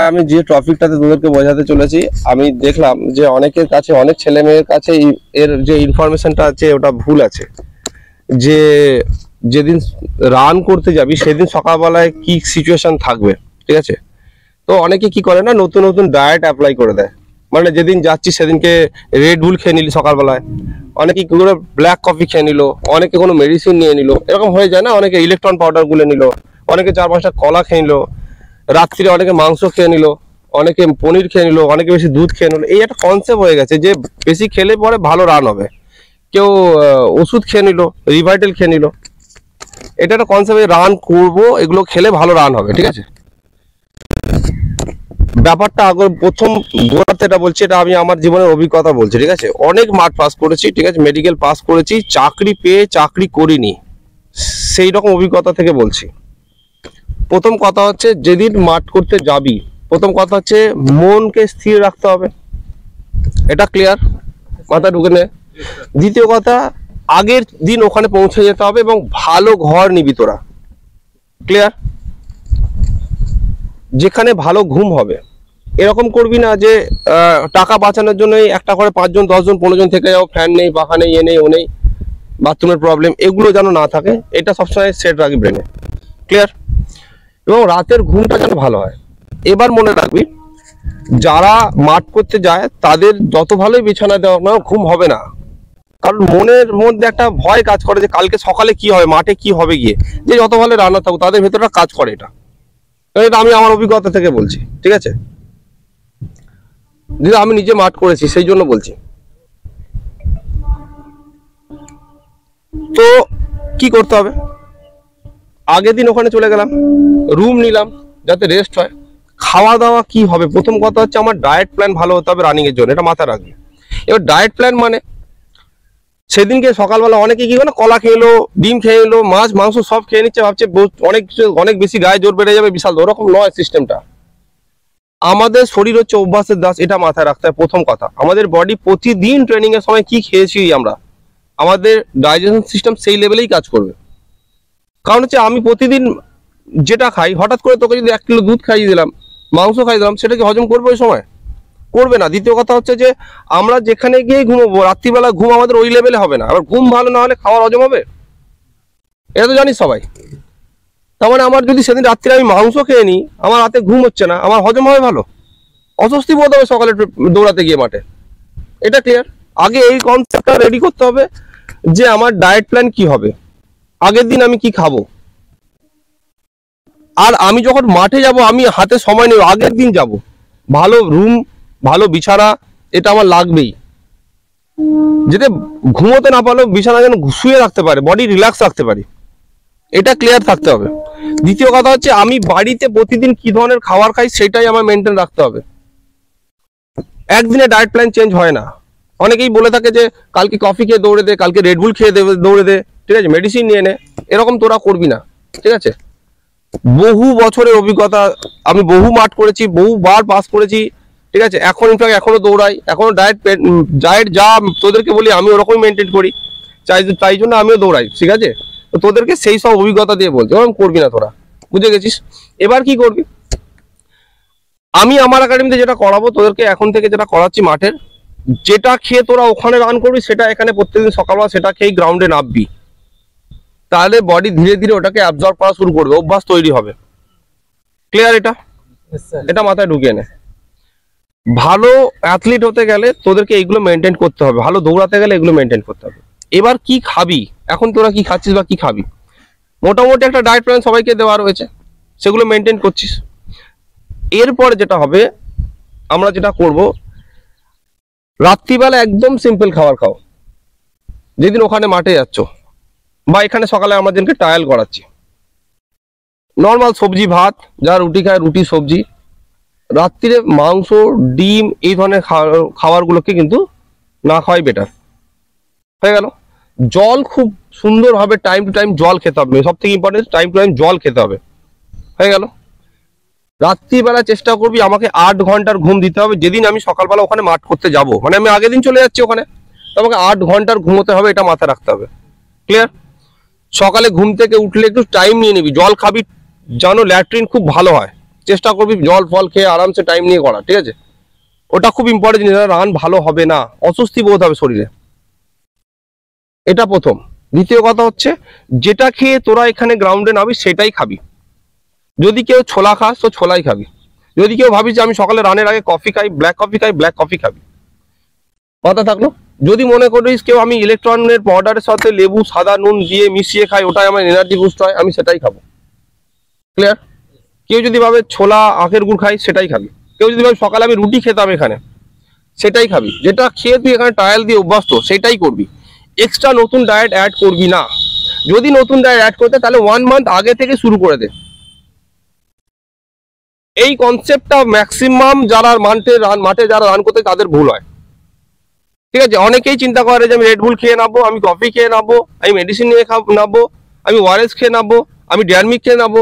আমি যে টপিকটাতে তোদেরকে বোঝাতে চলেছি, আমি দেখলাম যে অনেকের কাছে, অনেক ছেলে মেয়ের কাছে এর যে ইনফরমেশনটা আছে ওটা ভুল আছে। যে যেদিন রান করতে যাবি সেদিন সকালবেলায় কি সিচুয়েশন থাকবে, ঠিক আছে? তো অনেকে কি করে না, নতুন নতুন ডায়েট অ্যাপ্লাই করে দেয়। মানে যেদিন যাচ্ছি সেদিনকে রেড বুল খেয়ে নিলি সকালবেলায়, অনেকে কি করে ব্ল্যাক কফি খেয়ে নিল, অনেকে কোনো মেডিসিন নিয়ে নিল, এরকম হয়ে যায় না? অনেকে ইলেকট্রন পাউডার গুলে নিল, অনেকে 4-5টা কলা খেয়ে নিল, রাত্রিরে অনেকে মাংস খেয়ে নিল, অনেকে পনির খেয়ে নিল, অনেকে বেশি দুধ খেয়ে নিল। এই একটা কনসেপ্ট হয়ে গেছে যে বেশি খেলে পরে ভালো রান হবে। কেউ ওষুধ খেয়ে নিল, রিভাইটাল খেয়ে নিল, এটা একটা কনসেপ্ট, রান করবো এগুলো খেলে ভালো রান হবে, ঠিক আছে? ব্যাপারটা আগে প্রথম গোড়াতে এটা বলছি, এটা আমি আমার জীবনের অভিজ্ঞতা বলছি, ঠিক আছে? অনেক মাঠ পাস করেছি, ঠিক আছে, মেডিকেল পাস করেছি, চাকরি পেয়ে চাকরি করিনি, সেই রকম অভিজ্ঞতা থেকে বলছি। প্রথম কথা হচ্ছে, যেদিন মাঠ করতে যাবি, প্রথম কথা হচ্ছে মনকে স্থির রাখতে হবে, এটা ক্লিয়ার, মাথা ঢুকে নে। দ্বিতীয় কথা, আগের দিন ওখানে পৌঁছে যেতে হবে এবং ভালো ঘর নিবি তোরা, ক্লিয়ার? যেখানে ভালো ঘুম হবে। এরকম করবি না যে টাকা বাঁচানোর জন্য একটা করে 5 জন 10 জন 15 জন থেকে যাও, ফ্যান নেই, পাখা নেই, এ নেই ও নেই, বাথরুমের প্রবলেম, এগুলো যেন না থাকে, এটা সবসময় সেট রাখবি ব্রেনে, ক্লিয়ার? এবং রাতের ঘুমটা যেন ভালো হয়। এবার মনে রাখবি, যারা মাঠ করতে যায় তাদের যত ভালোই বিছানা দেওয়া না, ঘুম হবে না। কারণ মনের মধ্যে একটা ভয় কাজ করে যে কালকে সকালে কি হবে, মাঠে কি হবে গিয়ে, যে যত ভালো রান্না থাকুক তাদের ভেতরটা কাজ করে। এটা আমি আমার অভিজ্ঞতা থেকে বলছি, ঠিক আছে? যেটা আমি নিজে মাঠ করেছি সেই জন্য বলছি। তো কি করতে হবে, আগের দিন ওখানে চলে গেলাম, রুম নিলাম যাতে রেস্ট হয়। খাওয়া দাওয়া কি হবে, প্রথম কথা হচ্ছে আমার ডায়েট প্ল্যান ভালো হতে হবে রানিং এর জন্য, এটা মাথায় রাখবে। এবার ডায়েট প্ল্যান মানে সেদিনকে সকালবেলা অনেকে কি করে, কলা খেয়ে এলো, ডিম খেয়ে এলো, মাছ মাংস সব খেয়ে নিচ্ছে, ভাবছে অনেক বেশি গায়ে জোর বেড়ে যাবে, বিশাল। ওরকম নয় সিস্টেমটা। আমাদের শরীর হচ্ছে অভ্যাসের দাস, এটা মাথায় রাখতে হয়। প্রথম কথা, আমাদের বডি প্রতিদিন ট্রেনিং এর সময় কি খেয়েছি আমরা, আমাদের ডাইজেশন সিস্টেম সেই লেভেলেই কাজ করবে। কারণ হচ্ছে আমি প্রতিদিন যেটা খাই, হঠাৎ করে তোকে যদি 1 কিলো দুধ খাইয়ে দিলাম, মাংস খাইয়ে দিলাম, সেটা কি হজম করবে ওই সময়? করবে না। দ্বিতীয় কথা হচ্ছে যে আমরা যেখানে গিয়ে ঘুমাবো, রাত্রিবেলা ঘুম আমাদের ওই লেভেলে হবে না। আবার ঘুম ভালো না হলে খাওয়ার হজম হবে, এটা তো জানিস সবাই। তার মানে আমার যদি সেদিন রাত্রে আমি মাংস খেয়ে নিই, আমার রাতে ঘুম হচ্ছে না, আমার হজম হবে ভালো? অস্বস্তি বোধ হবে সকালে দৌড়াতে গিয়ে মাঠে, এটা ক্লিয়ার? আগে এই কনসেপ্টটা রেডি করতে হবে যে আমার ডায়েট প্ল্যান কি হবে, আগের দিন আমি কি খাবো। আর আমি যখন মাঠে যাব, আমি হাতে সময় নেব, আগের দিন যাব, ভালো রুম, ভালো বিছানা, এটা আমার লাগবেই। যেটা ঘুমোতে না পারলেও বিছানা যেন শুয়ে রাখতে পারে, বডি রিল্যাক্স রাখতে পারি, এটা ক্লিয়ার থাকতে হবে। দ্বিতীয় কথা হচ্ছে, আমি বাড়িতে প্রতিদিন কি ধরনের খাবার খাই সেটাই আমার মেনটেন রাখতে হবে। একদিনে ডায়েট প্ল্যান চেঞ্জ হয় না। অনেকেই বলে থাকে যে কালকে কফি খেয়ে দৌড়ে দে, কালকে রেডবুল খেয়ে দৌড়ে দে, ঠিক আছে, মেডিসিন নিয়ে নে, এরকম তোরা করবি না, ঠিক আছে? বহু বছরের অভিজ্ঞতা, আমি বহু মাঠ করেছি, বহুবার পাস করেছি, ঠিক আছে? এখন ইনফ্যাক্ট এখনো দৌড়াই, এখনো ডায়েট যা তোদেরকে বলি আমি ওরকমই মেনটেন করি, তাই জন্য আমিও দৌড়াই, ঠিক আছে? তো তোদেরকে সেই সব অভিজ্ঞতা দিয়ে বলছি, ওরকম করবি না তোরা, বুঝে গেছিস? এবার কি করবি, আমি আমার একাডেমিতে যেটা করাবো তোদেরকে, এখন থেকে যেটা করাচ্ছি মাঠের, যেটা খেয়ে তোরা ওখানে রান করবি সেটা এখানে প্রত্যেকদিন সকালবেলা সেটা খেয়ে গ্রাউন্ডে নামবি, তাহলে বডি ধীরে ধীরে ওটাকে অ্যাবজর্ব করা শুরু করবে, অভ্যাস তৈরি হবে, ক্লিয়ার? এটা মাথায় ঢুকিয়ে নে। ভালো অ্যাথলিট হতে গেলে তোদেরকে এইগুলো মেনটেন করতে হবে, ভালো দৌড়াতে গেলে এগুলো মেনটেন করতে হবে। এবার কি খাবি, এখন তোরা কি খাচ্ছিস বা কি খাবি, মোটামুটি একটা ডায়েট প্ল্যান সবাইকে দেওয়া রয়েছে, সেগুলো মেনটেন করছিস। এরপরে যেটা হবে, আমরা যেটা করব, রাত্রিবেলা একদম সিম্পল খাবার খাও। যেদিন ওখানে মাঠে যাচ্ছ বা এখানে সকালে আমরা যেদিনকে ট্রায়াল করাচ্ছি, নর্মাল সবজি ভাত, যা রুটি খায় রুটি সবজি, রাত্রিরে মাংস ডিম এই ধরনের খাবারগুলোকে কিন্তু না খাওয়াই বেটার। হয়ে গেল। জল খুব সুন্দরভাবে টাইম টু টাইম জল খেতে হবে, সব থেকে ইম্পর্টেন্ট টাইম টু টাইম জল খেতে হবে। হয়ে গেল। রাত্রিবেলা চেষ্টা করবি আমাকে 8 ঘন্টার ঘুম দিতে হবে। যেদিন আমি সকালবেলা ওখানে মাঠ করতে যাব, মানে আমি আগের দিন চলে যাচ্ছি ওখানে, তো আমাকে 8 ঘন্টার ঘুমোতে হবে, এটা মাথায় রাখতে হবে, ক্লিয়ার? সকালে ঘুম থেকে উঠলে একটু টাইম নিয়ে নিবি, জল খাবি, যেন ল্যাট্রিন খুব ভালো হয়, চেষ্টা করবি জল ফল খেয়ে আরামসে টাইম নিয়ে করা, ঠিক আছে? ওটা খুব ইম্পর্টেন্ট জিনিস, রান ভালো হবে না, অস্বস্তি বোধ হবে শরীরে, এটা প্রথম। দ্বিতীয় কথা হচ্ছে যেটা খেয়ে তোরা এখানে গ্রাউন্ডে নাবি সেটাই খাবি। যদি কেউ ছোলা খাস তো ছোলাই খাবি, যদি কেউ ভাবিস যে আমি সকালে রানের আগে কফি খাই, ব্ল্যাক কফি খাই, ব্ল্যাক কফি খাবি, কথা থাকলো। যদি মনে করিস কেউ আমি ইলেকট্রনের পাউডারের সাথে লেবু সাদা নুন দিয়ে মিশিয়ে খাই, ওটাই আমার এনার্জি বুস্ট হয়, আমি সেটাই খাবো, ক্লিয়ার? কেউ যদি ভাবে ছোলা আখের গুড় খাই সেটাই খাবি, কেউ যদি ভাবে সকালে আমি রুটি খেতাম এখানে সেটাই খাবি, যেটা খেয়ে তুই এখানে ট্রায়াল দিয়ে অভ্যস্ত সেটাই করবি, এক্সট্রা নতুন ডায়েট অ্যাড করবি না। যদি নতুন ডায়েট অ্যাড করতে তাহলে 1 মান্থ আগে থেকে শুরু করে দে। এই কনসেপ্টটা ম্যাক্সিমাম যারা মাঠে যারা রান করতে তাদের ভুল হয়, ঠিক আছে? অনেকেই চিন্তা করে যে আমি রেডবুল খেয়ে নাবো, আমি কফি খেয়ে নাবো, আমি মেডিসিন নিয়ে নাবো, আমি ওআরএস খেয়ে নাবো, আমি ডেয়ারমিক খেয়ে নাবো,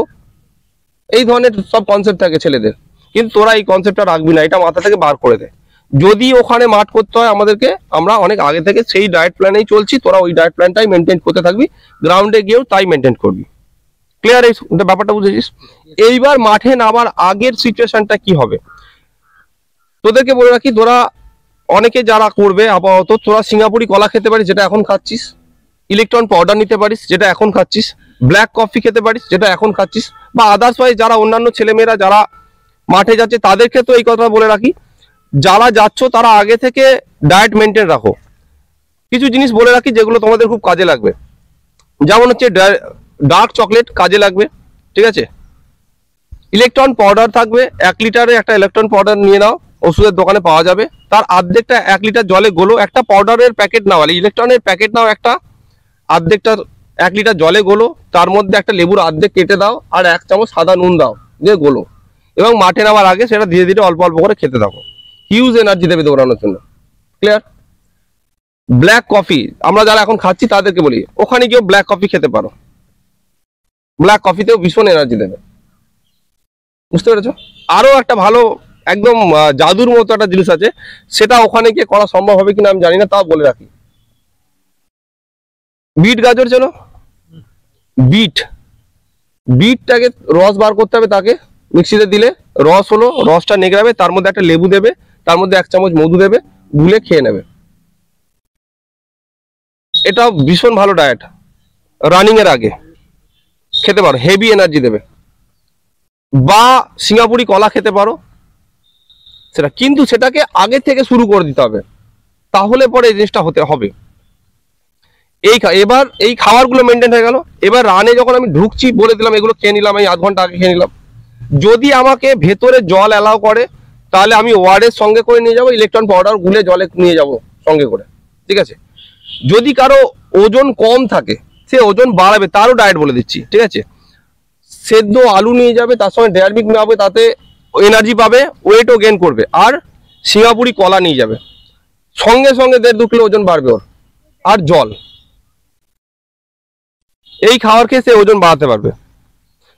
এই ধরনের সব কনসেপ্ট থাকে ছেলেদের। কিন্তু তোরা এই কনসেপ্টটা রাখবি না, এটা মাথা থেকে বার করে দে। যদি ওখানে মাঠ করতে হয় আমাদেরকে, আমরা অনেক আগে থেকে সেই ডায়েট প্ল্যানেই চলছি, তোরা ওই ডায়েট প্ল্যানটাই মেনটেন করতে থাকবি, গ্রাউন্ডে গিয়েও তাই মেনটেন করবি, ক্লিয়ার? এই ব্যাপারটা বুঝেছিস? এইবার মাঠে নামার আগের সিচুয়েশনটা কি হবে তোদেরকে বলে রাখি, তোরা অনেকে যারা করবে আপাতত, তোরা সিঙ্গাপুরি কলা খেতে পারিস যেটা এখন খাচ্ছিস, ইলেকট্রন পাউডার নিতে পারিস যেটা এখন খাচ্ছিস, ব্ল্যাক কফি খেতে পারিস যেটা এখন খাচ্ছিস, বা আদার্স ওয়াইজ যারা অন্যান্য ছেলেমেয়েরা যারা মাঠে যাচ্ছে তাদেরকে তো এই কথা বলে রাখি, যারা যাচ্ছ তারা আগে থেকে ডায়েট মেনটেন রাখো। কিছু জিনিস বলে রাখি যেগুলো তোমাদের খুব কাজে লাগবে, যেমন হচ্ছে ডার্ক চকলেট কাজে লাগবে, ঠিক আছে? ইলেকট্রন পাউডার থাকবে, 1 লিটারে একটা ইলেকট্রন পাউডার নিয়ে নাও, ওষুধের দোকানে পাওয়া যাবে, তার অর্ধেকটা 1 লিটার জলে গোলো, একটা পাউডারের প্যাকেট নাও, ইলেকট্রনের প্যাকেট নাও একটা, অর্ধেকটা 1 লিটার জলে গোলো, তার মধ্যে একটা লেবুর অর্ধেক কেটে দাও, আর 1 চামচ সাদা নুন দাও, দিয়ে গোলো, এবং মাঠে নামার আগে সেটা ধীরে ধীরে অল্প অল্প করে খেতে থাকো, হিউজ এনার্জি দেবে দৌড়ানোর জন্য, ক্লিয়ার? ব্ল্যাক কফি আমরা যারা এখন খাচ্ছি তাদেরকে বলি ওখানে গিয়ে ব্ল্যাক কফি খেতে পারো, ব্ল্যাক কফিতেও ভীষণ এনার্জি দেবে, বুঝতে পেরেছো? আরো একটা ভালো একদম জাদুর মতো একটা জিনিস আছে, সেটা ওখানে গিয়ে করা সম্ভব হবে কিনা আমি জানি না, তাও বলে রাখি। বিট গাজর চলো, বিটটাকে রস বার করতে হবে, তাকে মিক্সিতে দিলে রস হলো, রসটা নেগড়াবে, তার মধ্যে একটা লেবু দেবে, তার মধ্যে 1 চামচ মধু দেবে, গুলে খেয়ে নেবে, এটা ভীষণ ভালো ডায়েট, রানিং এর আগে খেতে পারো, হেভি এনার্জি দেবে। বা সিঙ্গাপুরি কলা খেতে পারো, সেটা কিন্তু সেটাকে আগে থেকে শুরু করে দিতে হবে, তাহলে পরে এই জিনিসটা হতে হবে। এবার এই খাবারগুলো মেনটেন হয়ে গেল, এবার রানে যখন আমি ঢুকছি বলে দিলাম এগুলো খেয়ে নিলাম, আমি 1/2 ঘন্টা আগে খেয়ে নিলাম। যদি আমাকে ভেতরে জল অ্যালাউ করে তাহলে আমি ওয়ার্ডের সঙ্গে করে নিয়ে যাবো, ইলেকট্রন পাউডার গুলে জলে নিয়ে যাব সঙ্গে করে, ঠিক আছে? যদি কারো ওজন কম থাকে সে ওজন বাড়াবে, তারও ডায়েট বলে দিচ্ছি, ঠিক আছে? সেদ্ধ আলু নিয়ে যাবে, তার সঙ্গে ডেয়ারমিক নেওয়াবে, তাতে এনার্জি পাবে, ওয়েটও গেইন করবে, আর সিঙ্গাপুরি কলা নিয়ে যাবে, সঙ্গে সঙ্গে 1.5-2 কিলো ওজন বাড়বে ওর, আর জল, এই খাবার খেয়ে সে ওজন বাড়াতে পারবে।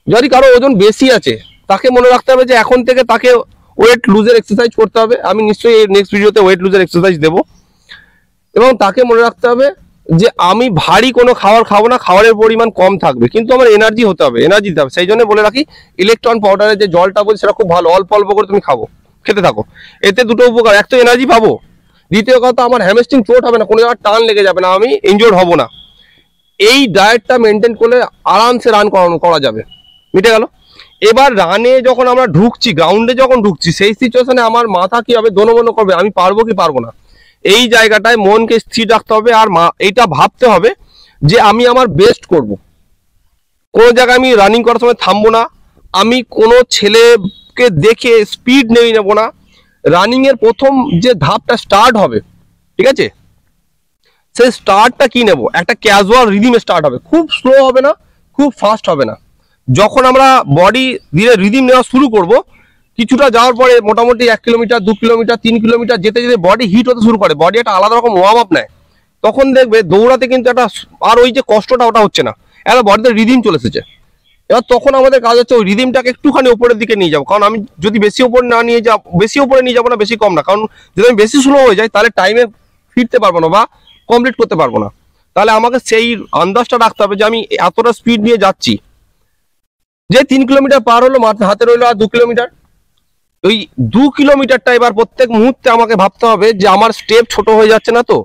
যদি কারো ওজন বেশি আছে তাকে মনে রাখতে হবে যে এখন থেকে তাকে ওয়েট লুজের এক্সারসাইজ করতে হবে, আমি নিশ্চয়ই এই নেক্সট ভিডিওতে ওয়েট লুজের এক্সারসাইজ দেবো, এবং তাকে মনে রাখতে হবে যে আমি ভারী কোনো খাবার খাবো না, খাবারের পরিমাণ কম থাকবে, কিন্তু আমার এনার্জি হতে হবে, এনার্জি দিতে হবে। সেই জন্য বলে রাখি ইলেকট্রন পাউডারের যে জলটা বলছি সেটা খুব ভালো, অল্প অল্প করে তুমি খেতে থাকো, এতে দুটো উপকার, এক তো এনার্জি পাবো, দ্বিতীয় কথা আমার হ্যামস্ট্রিং চোট হবে না, কোনো জায়গায় টান লেগে যাবে না, আমি ইনজোর্ড হব না। এই ডায়েটটা মেনটেন করলে আরামসে রান করা যাবে, মিটে গেল। এবার রানে যখন আমরা ঢুকছি, গ্রাউন্ডে যখন ঢুকছি, সেই সিচুয়েশনে আমার মাথা কি হবে, দোনো করবে, আমি পারবো কি পারবো না, এই জায়গাটায় মনকে স্থির রাখতে হবে, আর এইটা ভাবতে হবে যে আমি আমার বেস্ট করব। কোনো জায়গায় আমি রানিং করার সময় থামবো না, আমি কোনো ছেলেকে দেখে স্পিড নেব না, রানিং এর প্রথম যে ধাপটা স্টার্ট হবে, ঠিক আছে, সেই স্টার্টটা কি নেব, একটা ক্যাজুয়াল রিদিমে স্টার্ট হবে, খুব স্লো হবে না, খুব ফাস্ট হবে না। যখন আমরা বডি ধীরে রিদিম নেওয়া শুরু করব, কিছুটা যাওয়ার পরে মোটামুটি 1 কিলোমিটার 2 কিলোমিটার 3 কিলোমিটার যেতে যেতে বডি হিট হতে শুরু করে, বডি একটা আলাদা রকম ওয়ার্ম আপ নেয়, তখন দেখবে দৌড়াতে কিন্তু একটা আর ওই যে কষ্টটা ওটা হচ্ছে না, একটা বডিতে রিদিম চলে এসেছে। এবার তখন আমাদের কাজ হচ্ছে ওই রিদিমটাকে একটুখানি উপরের দিকে নিয়ে যাবো, কারণ আমি যদি বেশি উপরে নিয়ে যাবো না, বেশি কম না, কারণ যদি আমি বেশি স্লো হয়ে যাই তাহলে টাইমে ফিরতে পারবো না বা কমপ্লিট করতে পারবো না। তাহলে আমাকে সেই আন্দাজটা রাখতে হবে যে আমি এতটা স্পিড নিয়ে যাচ্ছি, যে 3 কিলোমিটার পার হলো হাতে রইলো আর 2 কিলোমিটার। ওই 2 কিলোমিটারটা এবার প্রত্যেক মুহূর্তে আমাকে ভাবতে হবে যে আমার স্টেপ ছোট হয়ে যাচ্ছে না তো,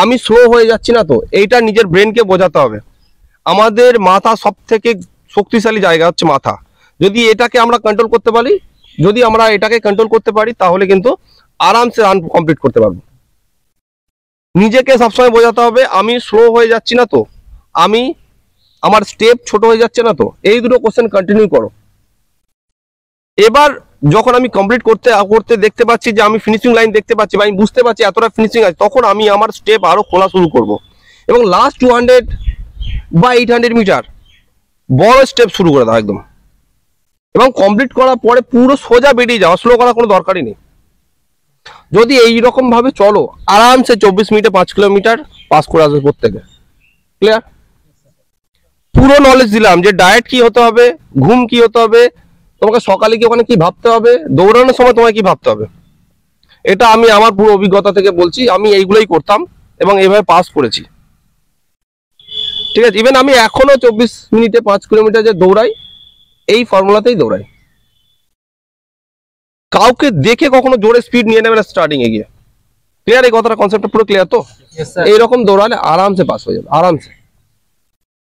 আমি স্লো হয়ে যাচ্ছি না তো। এইটা নিজের ব্রেনকে বোঝাতে হবে। আমাদের মাথা সব থেকে শক্তিশালী জায়গা হচ্ছে মাথা। যদি এটাকে আমরা কন্ট্রোল করতে পারি, তাহলে কিন্তু আরামসে রান কমপ্লিট করতে পারবো। নিজেকে সবসময় বোঝাতে হবে আমি স্লো হয়ে যাচ্ছি না তো, আমার স্টেপ ছোট হয়ে যাচ্ছে না তো। এই দুটো কোশ্চেন কন্টিনিউ করো। এবার যখন আমি কমপ্লিট করতে দেখতে পাচ্ছি যে আমি ফিনিশিং লাইন দেখতে পাচ্ছি বা আমি বুঝতে পারছি এতটা ফিনিশিং আছে, তখন আমি আমার স্টেপ আরো খোলা শুরু করব এবং লাস্ট 200 বা 800 মিটার বড় স্টেপ শুরু করে দাও একদম, এবং কমপ্লিট করার পরে পুরো সোজা বেরিয়ে যাওয়া, স্লো করার কোনো দরকারই নেই। যদি এইরকম ভাবে চলো, আরামসে 24 মিনিটে 5 কিলোমিটার পাস করে আসবে প্রত্যেকে। ক্লিয়ার? পুরো নলেজ দিলাম যে ডায়েট কি হতে হবে, ঘুম কি হতে হবে, তোমাকে সকালে কি ওখানে কি ভাবতে হবে, দৌড়ানোর সময় তোমায় কি ভাবতে হবে। এটা আমি আমার পুরো অভিজ্ঞতা থেকে বলছি, আমি এইগুলোই করতাম এবং এইভাবে পাস করেছি। ঠিক আছে? ইভেন আমি এখনো 24 মিনিটে 5 কিলোমিটার যে দৌড়াই, এই ফর্মুলাতেই দৌড়াই। কাউকে দেখে কখনো জোরে স্পিড নিয়ে নেবে না স্টার্টিং এ গিয়ে। ক্লিয়ার? এই কথাটা, কনসেপ্টটা পুরো ক্লিয়ার তো? এইরকম দৌড়ালে আরামসে পাস হয়ে যাবে, আরামসে।